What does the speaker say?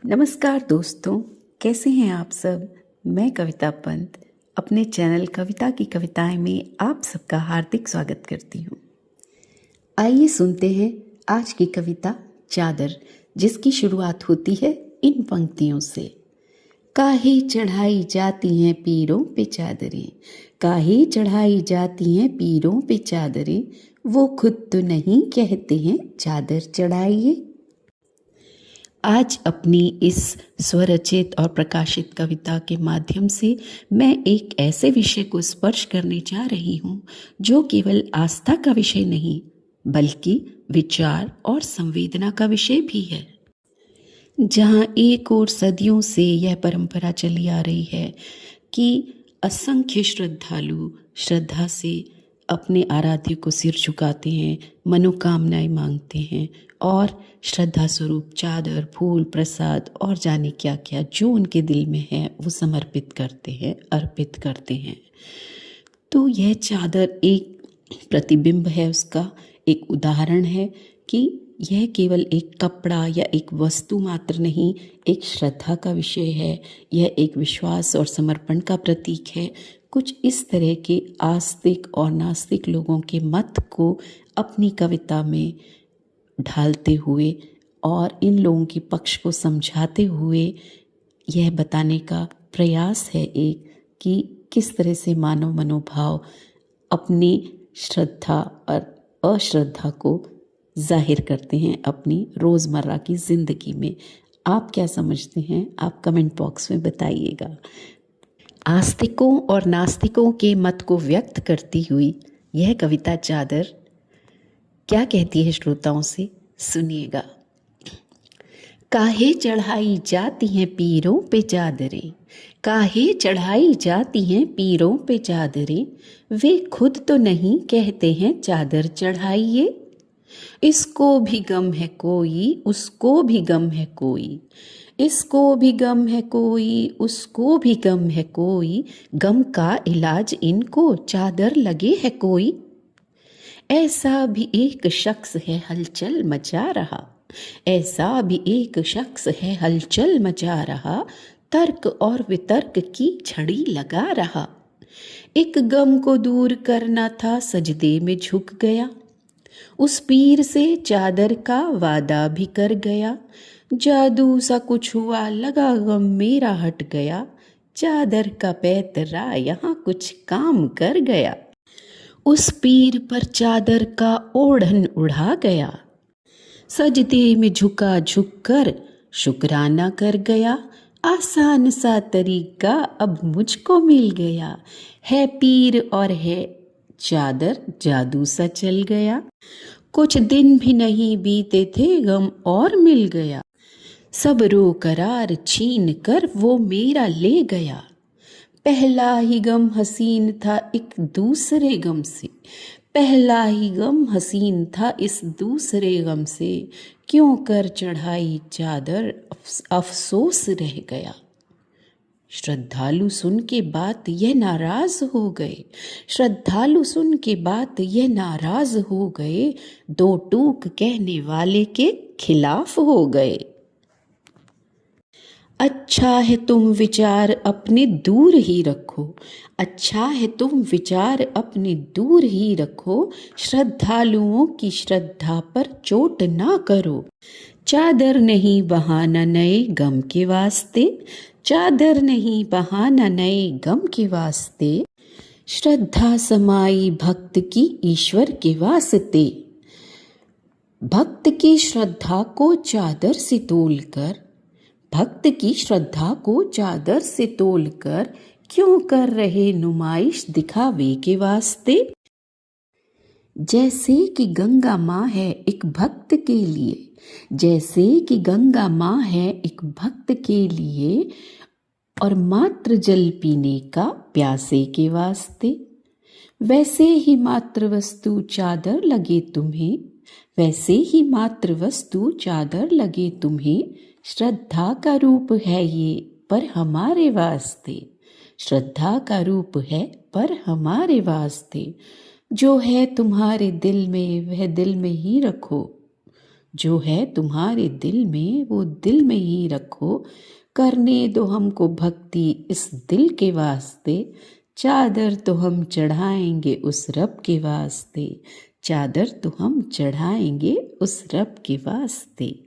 नमस्कार दोस्तों, कैसे हैं आप सब। मैं कविता पंत अपने चैनल कविता की कविताएं में आप सबका हार्दिक स्वागत करती हूँ। आइए सुनते हैं आज की कविता चादर, जिसकी शुरुआत होती है इन पंक्तियों से। काहे चढ़ाई जाती हैं पीरों पे चादरें, काहे चढ़ाई जाती हैं पीरों पे चादरें, वो खुद तो नहीं कहते हैं चादर चढ़ाइए। आज अपनी इस स्वरचित और प्रकाशित कविता के माध्यम से मैं एक ऐसे विषय को स्पर्श करने जा रही हूँ जो केवल आस्था का विषय नहीं बल्कि विचार और संवेदना का विषय भी है। जहाँ एक और सदियों से यह परंपरा चली आ रही है कि असंख्य श्रद्धालु श्रद्धा से अपने आराध्य को सिर झुकाते हैं, मनोकामनाएं मांगते हैं और श्रद्धा स्वरूप चादर, फूल, प्रसाद और जाने क्या क्या जो उनके दिल में है वो समर्पित करते हैं, अर्पित करते हैं। तो यह चादर एक प्रतिबिंब है, उसका एक उदाहरण है कि यह केवल एक कपड़ा या एक वस्तु मात्र नहीं, एक श्रद्धा का विषय है। यह एक विश्वास और समर्पण का प्रतीक है। कुछ इस तरह के आस्तिक और नास्तिक लोगों के मत को अपनी कविता में ढालते हुए और इन लोगों के पक्ष को समझाते हुए यह बताने का प्रयास है एक कि किस तरह से मानव मनोभाव अपनी श्रद्धा और अश्रद्धा को जाहिर करते हैं अपनी रोज़मर्रा की ज़िंदगी में। आप क्या समझते हैं, आप कमेंट बॉक्स में बताइएगा। आस्तिकों और नास्तिकों के मत को व्यक्त करती हुई यह कविता चादर क्या कहती है श्रोताओं से, सुनिएगा। काहे चढ़ाई जाती हैं पीरों पे चादरें, काहे चढ़ाई जाती हैं पीरों पे चादरें, वे खुद तो नहीं कहते हैं चादर चढ़ाइए। इसको भी गम है कोई, उसको भी गम है कोई, इसको भी गम है कोई, उसको भी गम है कोई, गम का इलाज इनको चादर लगे है कोई। ऐसा भी एक शख्स है हलचल मचा रहा, ऐसा भी एक शख्स है हलचल मचा रहा, तर्क और वितर्क की झड़ी लगा रहा। एक गम को दूर करना था सजदे में झुक गया, उस पीर से चादर का वादा भी कर गया। जादू सा कुछ हुआ लगा गम मेरा हट गया, चादर का पैतरा यहाँ कुछ काम कर गया। उस पीर पर चादर का ओढ़न उड़ा गया, सजदे में झुका झुक कर शुक्राना कर गया। आसान सा तरीका अब मुझको मिल गया, है पीर और है चादर जादू सा चल गया। कुछ दिन भी नहीं बीते थे गम और मिल गया, सब रो करार छीन कर वो मेरा ले गया। पहला ही गम हसीन था एक दूसरे गम से, पहला ही गम हसीन था इस दूसरे गम से, क्यों कर चढ़ाई चादर अफसोस रह गया। श्रद्धालु सुन के बात यह नाराज हो गए, श्रद्धालु सुन के बात यह नाराज हो गए, दो टूक कहने वाले के खिलाफ हो गए। अच्छा है तुम विचार अपने दूर ही रखो, अच्छा है तुम विचार अपने दूर ही रखो, श्रद्धालुओं की श्रद्धा पर चोट ना करो। चादर नहीं बहाना नए गम के वास्ते, चादर नहीं बहाना नए गम के वास्ते, श्रद्धा समाई भक्त की ईश्वर के वास्ते। भक्त की श्रद्धा को चादर से तोलकर, भक्त की श्रद्धा को चादर से तोलकर, क्यों कर रहे नुमाइश दिखावे के वास्ते। जैसे कि गंगा माँ है एक भक्त के लिए, जैसे कि गंगा माँ है एक भक्त के लिए, और मात्र जल पीने का प्यासे के वास्ते, वैसे ही मात्र वस्तु चादर लगे तुम्हें, वैसे ही मात्र वस्तु चादर लगे तुम्हें, श्रद्धा का रूप है ये पर हमारे वास्ते, श्रद्धा का रूप है पर हमारे वास्ते। जो है तुम्हारे दिल में वह दिल में ही रखो, जो है तुम्हारे दिल में वो दिल में ही रखो, करने दो हमको भक्ति इस दिल के वास्ते। चादर तो हम चढ़ाएंगे उस रब के वास्ते, चादर तो हम चढ़ाएंगे उस रब के वास्ते।